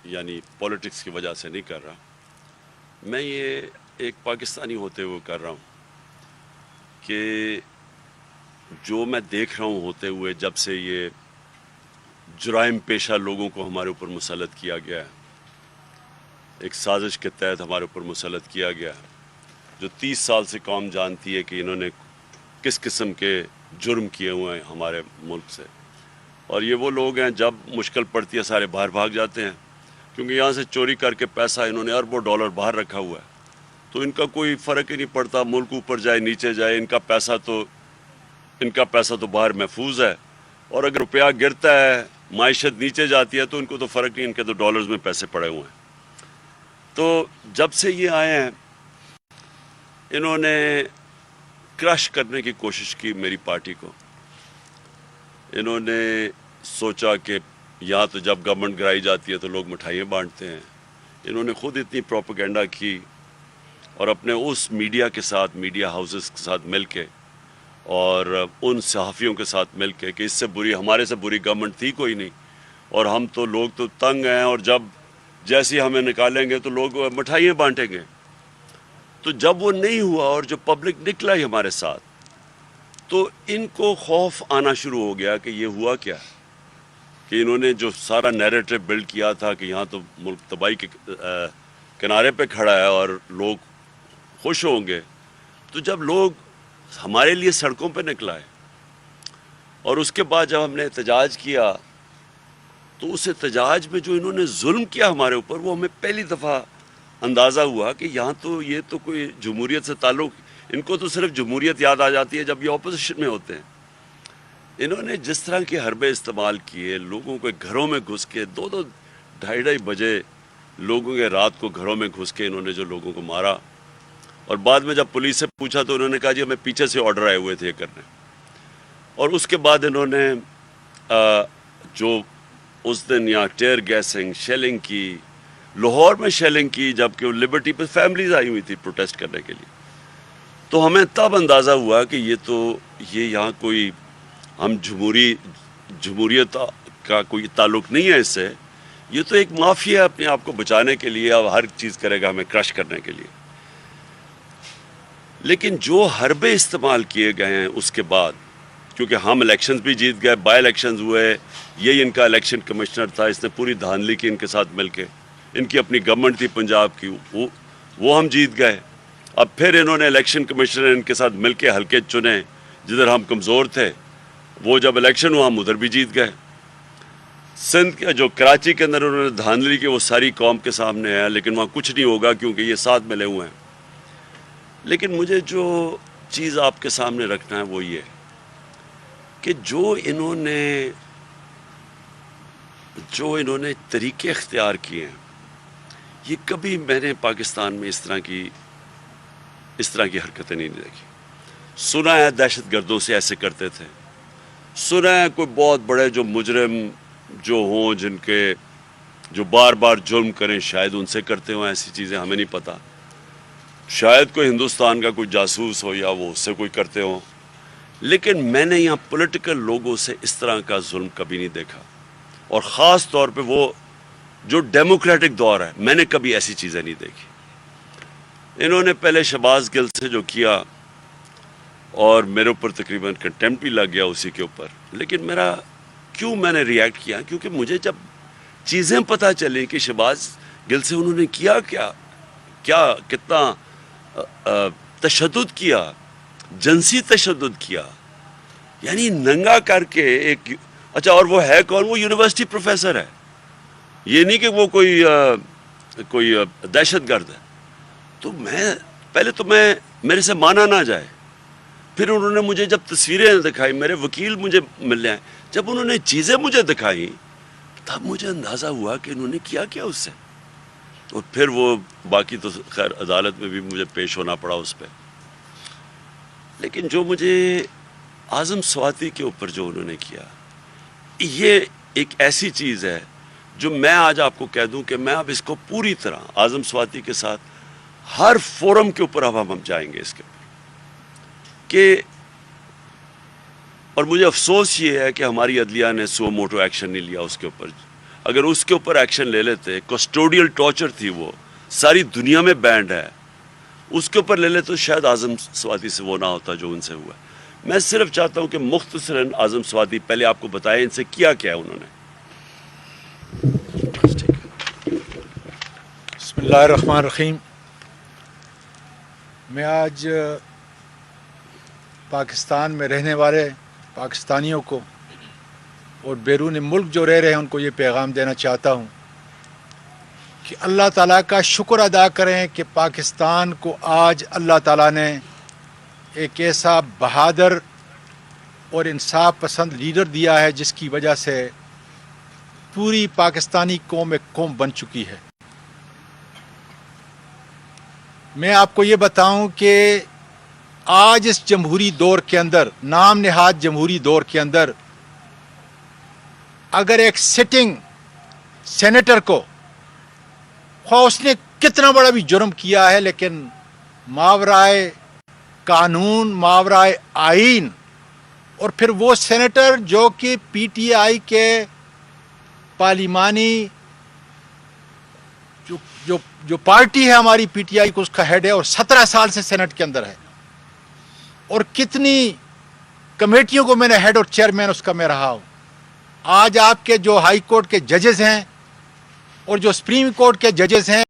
یعنی پولیٹکس کی وجہ سے نہیں کر رہا، میں یہ ایک پاکستانی ہوتے ہوئے کر رہا ہوں کہ جو میں دیکھ رہا ہوں ہوتے ہوئے جب سے یہ جرائم پیشہ لوگوں کو ہمارے اوپر مسلط کیا گیا ہے، ایک سازش کے تحت ہمارے اوپر مسلط کیا گیا ہے، جو 30 سال سے قوم جانتی ہے کہ انہوں نے کس قسم کے جرم کیے ہوئے ہیں ہمارے ملک سے، اور یہ وہ لوگ ہیں جب مشکل پڑتی ہے سارے باہر بھاگ جاتے ہیں، کیونکہ یہاں سے چوری کر کے پیسہ انہوں نے اربوں ڈالر باہر رکھا ہوا ہے، تو ان کا کوئی فرق ہی نہیں پڑتا ملک اوپر جائے نیچے جائے، ان کا پیسہ تو باہر محفوظ ہے، اور اگر روپیہ گرتا ہے معیشت نیچے جاتی ہے تو ان کو تو فرق نہیں، ان کے تو ڈالرز میں پیسے پڑے ہوئے ہیں۔ تو جب سے یہ آئے ہیں انہوں نے کرش کرنے کی کوشش کی میری پارٹی کو، انہوں نے سوچا کہ یہاں تو جب گورنمنٹ گرائی جاتی ہے تو لوگ مٹھائیاں بانٹتے ہیں، انہوں نے خود اتنی پروپیگنڈا کی اور اپنے اس میڈیا کے ساتھ، میڈیا ہاؤسز کے ساتھ مل کے اور ان صحافیوں کے ساتھ مل کے کہ اس سے بری، ہمارے سے بری گورنمنٹ تھی کوئی نہیں، اور ہم تو لوگ تو تنگ ہیں، اور جب جیسی ہمیں نکالیں گے تو لوگ مٹھائیاں بانٹیں گے۔ تو جب وہ نہیں ہوا اور جو پبلک نکلا ہی ہمارے ساتھ، تو ان کو خوف آنا شروع ہو گیا کہ یہ ہوا کیا، کہ انہوں نے جو سارا نیریٹو بلڈ کیا تھا کہ یہاں تو ملک تباہی کے کنارے پہ کھڑا ہے اور لوگ خوش ہوں گے، تو جب لوگ ہمارے لیے سڑکوں پہ نکلا ہے، اور اس کے بعد جب ہم نے احتجاج کیا تو اس احتجاج میں جو انہوں نے ظلم کیا ہمارے اوپر، وہ ہمیں پہلی دفعہ اندازہ ہوا کہ یہاں تو یہ تو کوئی جمہوریت سے تعلق، ان کو تو صرف جمہوریت یاد آ جاتی ہے جب یہ اپوزیشن میں ہوتے ہیں۔ انہوں نے جس طرح کے حربے استعمال کیے، لوگوں کے گھروں میں گھس کے 2-2 ڈھائی بجے لوگوں کے رات کو گھروں میں گھس کے انہوں نے جو لوگوں کو مارا، اور بعد میں جب پولیس سے پوچھا تو انہوں نے کہا جی ہمیں پیچھے سے آرڈر آئے ہوئے تھے یہ کرنے، اور اس کے بعد انہوں نے جو اس دن یہاں ٹیئر گیسنگ، شیلنگ کی، لاہور میں شیلنگ کی، جبکہ وہ لبرٹی پہ فیملیز آئی ہوئی تھی پروٹیسٹ کرنے کے لیے، تو ہمیں تب اندازہ ہوا کہ یہ یہاں کوئی ہم جمہوریت کا کوئی تعلق نہیں ہے اس سے، یہ تو ایک مافیا ہے اپنے آپ کو بچانے کے لیے، اب ہر چیز کرے گا ہمیں کرش کرنے کے لیے۔ لیکن جو حربے استعمال کیے گئے ہیں اس کے بعد، کیونکہ ہم الیکشنز بھی جیت گئے، بائی الیکشنز ہوئے، یہی ان کا الیکشن کمشنر تھا، اس نے پوری دھاندلی کی ان کے ساتھ مل کے، ان کی اپنی گورنمنٹ تھی پنجاب کی، وہ ہم جیت گئے۔ اب پھر انہوں نے الیکشن کمشنر ان کے ساتھ مل کے حلقے چنے جدھر ہم کمزور تھے، وہ جب الیکشن ہوا ہم ادھر بھی جیت گئے۔ سندھ کے جو کراچی کے اندر انہوں نے دھاندلی کی وہ ساری قوم کے سامنے ہے، لیکن وہاں کچھ نہیں ہوگا کیونکہ یہ ساتھ ملے ہوئے ہیں۔ لیکن مجھے جو چیز آپ کے سامنے رکھنا ہے وہ یہ کہ جو انہوں نے طریقے اختیار کیے ہیں، یہ کبھی میں نے پاکستان میں اس طرح کی حرکتیں نہیں دیکھی۔ سنا ہے دہشت گردوں سے ایسے کرتے تھے، سنا ہے کوئی بہت بڑے جو مجرم جو ہوں جن کے جو بار بار جرم کریں شاید ان سے کرتے ہوں ایسی چیزیں، ہمیں نہیں پتہ، شاید کوئی ہندوستان کا کوئی جاسوس ہو یا وہ اس سے کوئی کرتے ہوں، لیکن میں نے یہاں پولیٹیکل لوگوں سے اس طرح کا ظلم کبھی نہیں دیکھا، اور خاص طور پہ وہ جو ڈیموکریٹک دور ہے میں نے کبھی ایسی چیزیں نہیں دیکھی۔ انہوں نے پہلے شہباز گل سے جو کیا، اور میرے اوپر تقریباً کنٹمپٹ بھی لگ گیا اسی کے اوپر، لیکن میں نے ریئیکٹ کیا کیونکہ مجھے جب چیزیں پتہ چلیں کہ شہباز گل سے انہوں نے کتنا تشدد کیا، جنسی تشدد کیا، یعنی ننگا کر کے ایک، اچھا اور وہ ہے کون؟ وہ یونیورسٹی پروفیسر ہے، یہ نہیں کہ وہ کوئی دہشت گرد ہے۔ تو میرے سے مانا نہ جائے۔ پھر انہوں نے مجھے جب تصویریں دکھائی، میرے وکیل مجھے ملنے آئے، جب انہوں نے چیزیں مجھے دکھائی تب مجھے اندازہ ہوا کہ انہوں نے کیا اس سے، اور پھر وہ باقی تو خیر عدالت میں بھی مجھے پیش ہونا پڑا اس پہ۔ لیکن جو مجھے اعظم سواتی کے اوپر جو انہوں نے کیا، یہ ایک ایسی چیز ہے جو میں آج آپ کو کہہ دوں کہ میں اب اس کو پوری طرح اعظم سواتی کے ساتھ ہر فورم کے اوپر اب ہم جائیں گے اس کے اوپر کہ، اور مجھے افسوس یہ ہے کہ ہماری عدلیہ نے سو موٹو ایکشن نہیں لیا اس کے اوپر۔ اگر اس کے اوپر ایکشن لے لیتے، کسٹوڈیل ٹارچر تھی وہ، ساری دنیا میں بینڈ ہے، اس کے اوپر لے لے تو شاید اعظم سوادی سے وہ نہ ہوتا جو ان سے ہوا. میں صرف چاہتا ہوں کہ مختصراً اعظم سوادی پہلے آپ کو بتائیں ان سے کیا کیا انہوں نے. بسم اللہ الرحمن الرحیم. میں آج پاکستان میں رہنے والے پاکستانیوں کو اور بیرون ملک جو رہ رہے ہیں ان کو یہ پیغام دینا چاہتا ہوں کہ اللہ تعالیٰ کا شکر ادا کریں کہ پاکستان کو آج اللہ تعالیٰ نے ایک ایسا بہادر اور انصاف پسند لیڈر دیا ہے جس کی وجہ سے پوری پاکستانی قوم ایک قوم بن چکی ہے. میں آپ کو یہ بتاؤں کہ آج اس جمہوری دور کے اندر، نام نہاد جمہوری دور کے اندر، اگر ایک سٹنگ سینیٹر کو خواہ اس نے کتنا بڑا بھی جرم کیا ہے لیکن ماورائے قانون، ماورائے آئین، اور پھر وہ سینیٹر جو کہ پی ٹی آئی کے پارلیمانی جو پارٹی ہے ہماری پی ٹی آئی کو اس کا ہیڈ ہے اور 17 سال سے سینٹ کے اندر ہے، اور کتنی کمیٹیوں کو میں نے ہیڈ اور چیئرمین اس کا میں رہا ہوں. آج آپ کے جو ہائی کورٹ کے ججز ہیں اور جو سپریم کورٹ کے ججز ہیں